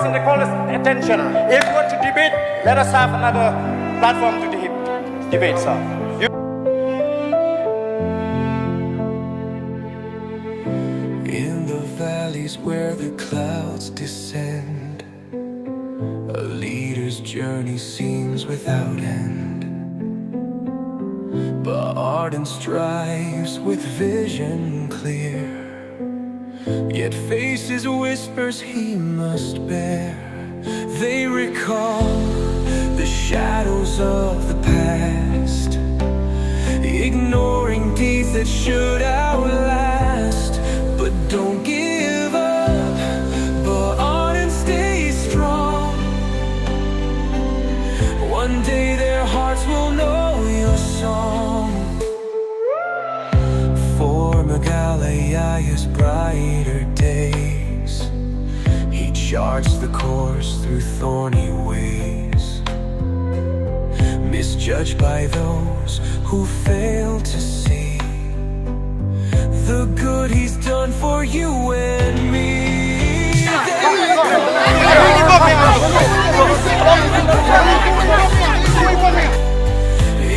and they call us attention. If you want to debate, let us have another platform to debate, sir. In the valleys where the clouds descend, a leader's journey seems without end. But Arden strives with vision clear, yet faces whispers he must bear. They recall the shadows of the past, ignoring deeds that should outlast. But don't give up, but Arden stays strong. One day their hearts will know your song. For Megalaya's brighter days, he charts the course through thorny ways, misjudged by those who fail to see the good he's done for you and me.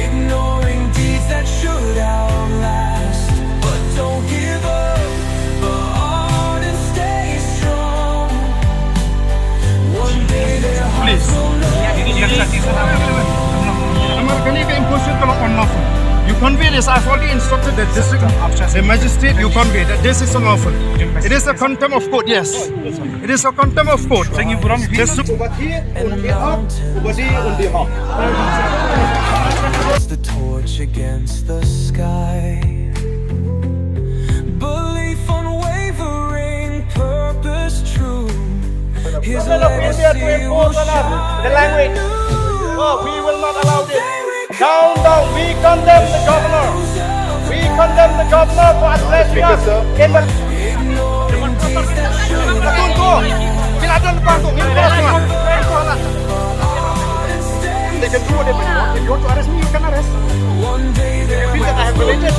Ignoring deeds that should outlast. But don't give up, but Arden stay strong. One day their hearts will know. You convey this. I've already instructed the district, the magistrate. You convey that this is unlawful. It is a contempt of court. Yes, it is a contempt of court. It's the torch against the sky. Belief unwavering, purpose true. His legacy will shine. The language. Oh, we will not allow this. Down, down. We condemn the governor. We condemn the governor for addressing us in the. They can do whatever you want. If you want to arrest me, you can arrest. If you feel that I have related.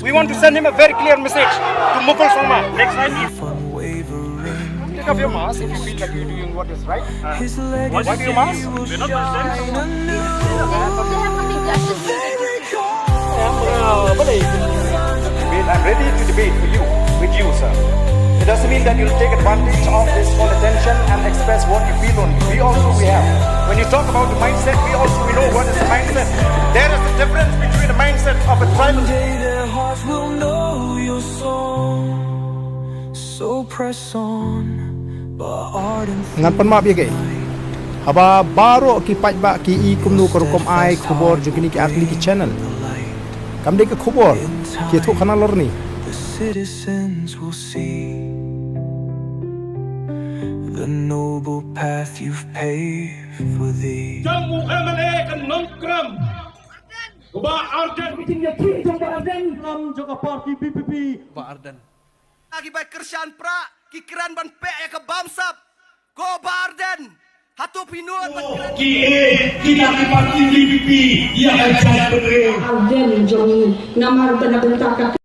We want to send him a very clear message to Mukul Sharma. Next time, take off your mask if you feel like you're doing what is right. Wipe your mask. We're not I'm ready to debate with you, sir. It doesn't mean that you'll take advantage of this for attention and express what you feel only. We have. When you talk about the mindset, we know what is the mindset. There is a difference between the mindset of a tribal. Their hearts will know your song. So press on. Ngan penma biage. Haba baro ki Peit ba ki I kumnu korukom ai khobor jugini ki atli ki channel. Kamde ke khobor ki thu khana lorni. The citizens will see the noble path you've paved for thee. Jong MLA kan nongkram. Ba arden meeting ya ki jong ba arden lam joka parti PPP ba arden. Agi bay kersan pra kikiran ban pe ya ke bamsap. Go ba arden. Hatu pinuat ban Ki kita ki parti PPP ya ajar Arden jong ngamar tanabentaka